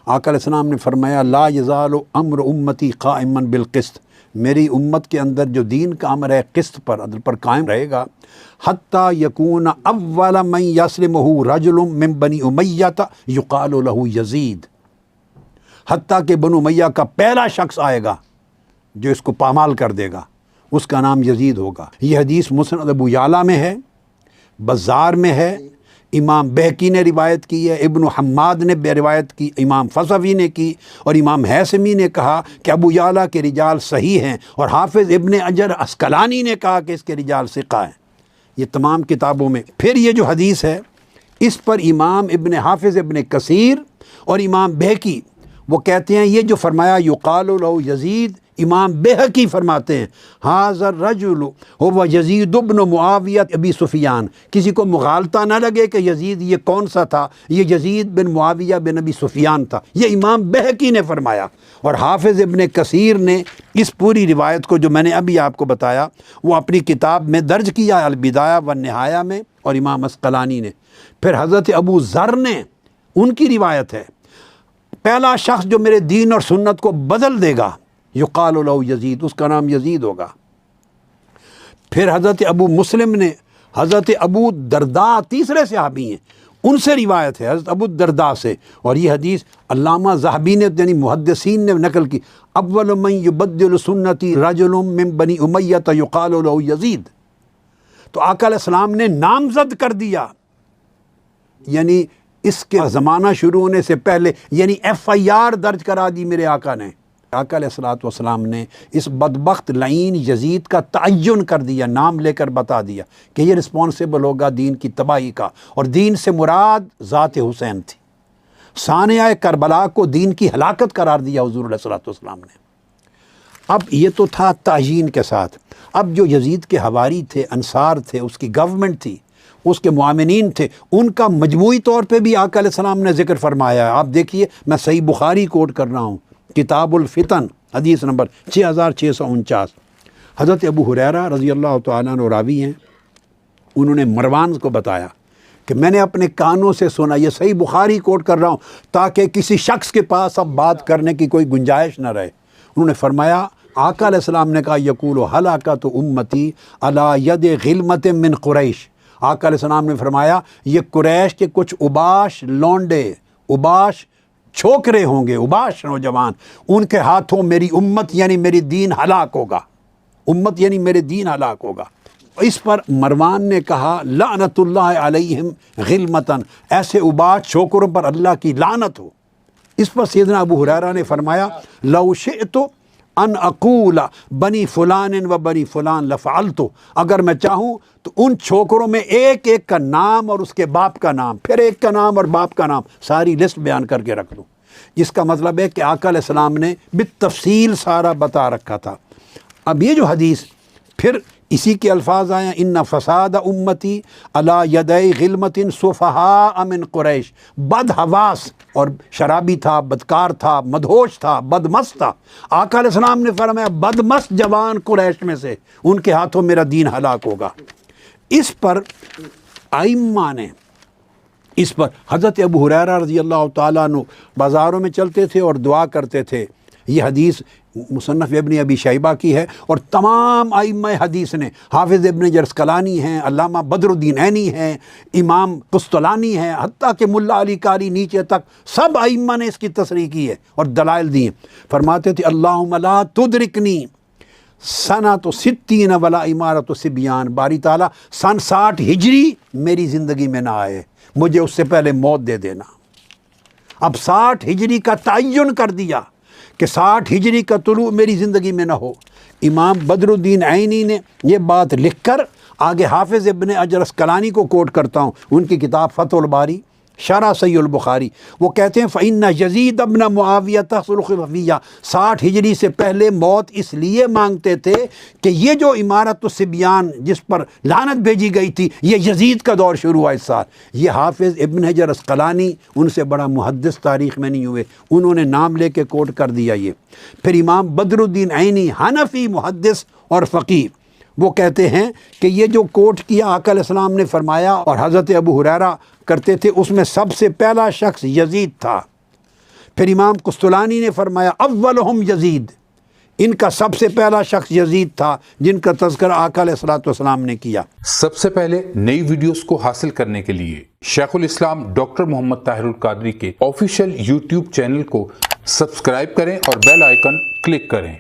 آقا علیہ السلام نے فرمایا لا یزال امر امتی قائما بالقسط، میری امت کے اندر جو دین کا امر ہے قسط پر، عدل پر قائم رہے گا، حتیٰ یکون اول من یسلمہ رجل من بنی امیہ یقال لہ یزید، حتیٰ کہ بنو امیہ کا پہلا شخص آئے گا جو اس کو پامال کر دے گا، اس کا نام یزید ہوگا۔ یہ حدیث مسند ابو یعلا میں ہے، بزار میں ہے، امام بہقی نے روایت کی ہے، ابن حماد نے بے روایت کی، امام فصوی نے کی، اور امام حیثمی نے کہا کہ ابو یعلا کے رجال صحیح ہیں، اور حافظ ابن حجر عسقلانی نے کہا کہ اس کے رجال ثقہ ہیں، یہ تمام کتابوں میں۔ پھر یہ جو حدیث ہے اس پر امام حافظ ابن کثیر اور امام بہقی وہ کہتے ہیں یہ جو فرمایا یقال لہ یزید، امام بہقی فرماتے ہیں ھذا الرجل هو یزید بن معاویہ ابی سفیان، کسی کو مغالطہ نہ لگے کہ یزید یہ کون سا تھا، یہ یزید بن معاویہ بن ابی سفیان تھا، یہ امام بہقی نے فرمایا۔ اور حافظ ابن کثیر نے اس پوری روایت کو جو میں نے ابھی آپ کو بتایا وہ اپنی کتاب میں درج کیا البدایہ والنہایہ میں، اور امام عسقلانی نے۔ پھر حضرت ابو ذر نے، ان کی روایت ہے پہلا شخص جو میرے دین اور سنت کو بدل دے گا یقال لہ یزید، اس کا نام یزید ہوگا۔ پھر حضرت ابو مسلم نے، حضرت ابو درداء تیسرے صحابی ہیں، ان سے روایت ہے حضرت ابو درداء سے، اور یہ حدیث علامہ ذہبی نے یعنی محدثین نے نقل کی، اول من یبدل سنتی رجل من بنی امیہ یقال لہ یزید۔ تو آقا علیہ السلام نے نامزد کر دیا، یعنی اس کے زمانہ شروع ہونے سے پہلے، یعنی FIR درج کرا دی میرے آقا نے۔ آقا علیہ السلام نے اس بدبخت لعین یزید کا تعین کر دیا، نام لے کر بتا دیا کہ یہ رسپانسبل ہوگا دین کی تباہی کا، اور دین سے مراد ذات حسین تھی۔ ثانیہ کربلا کو دین کی ہلاکت قرار دیا حضور علیہ السلام نے۔ اب یہ تو تھا تعیین کے ساتھ، اب جو یزید کے حواری تھے، انصار تھے، اس کی گورنمنٹ تھی، اس کے معاملین تھے، ان کا مجموعی طور پہ بھی آقا علیہ السلام نے ذکر فرمایا ہے۔ آپ دیکھیے میں صحیح بخاری کوٹ کر رہا ہوں، کتاب الفتن حدیث نمبر 6649۔ حضرت ابو ہریرہ رضی اللہ تعالیٰ عنہ راوی ہیں، انہوں نے مروان کو بتایا کہ میں نے اپنے کانوں سے سنا، یہ صحیح بخاری کوٹ کر رہا ہوں تاکہ کسی شخص کے پاس اب بات کرنے کی کوئی گنجائش نہ رہے۔ انہوں نے فرمایا آقا علیہ السلام نے کہا یقول ہلاکت امتی علی ید غلمت من قریش، آقا علیہ السلام نے فرمایا یہ قریش کے کچھ اباش لونڈے، اباش چھوکرے ہوں گے، اباش نوجوان، ان کے ہاتھوں میری امت یعنی میری دین ہلاک ہوگا، امت یعنی میرے دین ہلاک ہوگا۔ اس پر مروان نے کہا لعنت اللہ علیہم غلمتن، ایسے اباش چھوکروں پر اللہ کی لعنت ہو۔ اس پر سیدنا ابو ہریرہ نے فرمایا لو شئت ان اقول بنی فلان و بنی فلان لفعلت، اگر میں چاہوں تو ان چھوکروں میں ایک ایک کا نام اور اس کے باپ کا نام، پھر ایک کا نام اور باپ کا نام، ساری لسٹ بیان کر کے رکھ دوں۔ جس کا مطلب ہے کہ آقا علیہ السلام نے بالتفصیل سارا بتا رکھا تھا۔ اب یہ جو حدیث پھر اسی کے الفاظ آئے ہیں ان فساد امتی علی یدی غلمت سفہاء من قریش، بد حواس اور شرابی تھا، بدکار تھا، مدہوش تھا، بدمست تھا، آقا علیہ السلام نے فرمایا بدمست جوان قریش میں سے ان کے ہاتھوں میرا دین ہلاک ہوگا۔ اس پر ائمہ نے، اس پر حضرت ابو ہریرہ رضی اللہ تعالیٰ عنہ بازاروں میں چلتے تھے اور دعا کرتے تھے۔ یہ حدیث مصنف ابن ابی شیبہ کی ہے، اور تمام ائمہ حدیث نے، حافظ ابن حجر عسقلانی ہیں، علامہ بدر الدین عینی ہیں، امام قسطلانی ہیں، حتیٰ کہ ملا علی قاری نیچے تک سب ائمہ نے اس کی تصریح کی ہے اور دلائل دی ہیں۔ فرماتے تھے اللہم لا تدرکنی سنۃ 60 ولا امارۃ صبیان، باری تعالیٰ سن 60 ہجری میری زندگی میں نہ آئے، مجھے اس سے پہلے موت دے دینا۔ اب 60 ہجری کا تعین کر دیا کہ 60 ہجری کا طلوع میری زندگی میں نہ ہو۔ امام بدر الدین عینی نے یہ بات لکھ کر آگے حافظ ابن حجر عسقلانی کو کوٹ کرتا ہوں، ان کی کتاب فتح الباری شرح صحیح البخاری، وہ کہتے ہیں فَإِنَّ يَزِيدَ ابْنَ مُعَاوِيَةَ صُلْخُ خفیہ، 60 ہجری سے پہلے موت اس لیے مانگتے تھے کہ یہ جو امارت الصبیان جس پر لعنت بھیجی گئی تھی، یہ یزید کا دور شروع ہوا اس سال۔ یہ حافظ ابن حجر عسقلانی ان سے بڑا محدث تاریخ میں نہیں ہوئے، انہوں نے نام لے کے کوٹ کر دیا یہ۔ پھر امام بدر الدین عینی حنفی محدث اور فقیہ، وہ کہتے ہیں کہ یہ جو کوٹ کیا آقا علیہ السلام نے فرمایا اور حضرت ابو ہریرہ کرتے تھے، اس میں سب سے پہلا شخص یزید تھا، پھر امام قسطلانی نے فرمایا اولہم یزید، ان کا سب سے پہلا شخص یزید تھا جن کا تذکرہ آقا علیہ الصلوۃ والسلام نے کیا۔ سب سے پہلے نئی ویڈیوز کو حاصل کرنے کے لیے شیخ الاسلام ڈاکٹر محمد طاہر القادری کے آفیشیل یوٹیوب چینل کو سبسکرائب کریں اور بیل آئیکن کلک کریں۔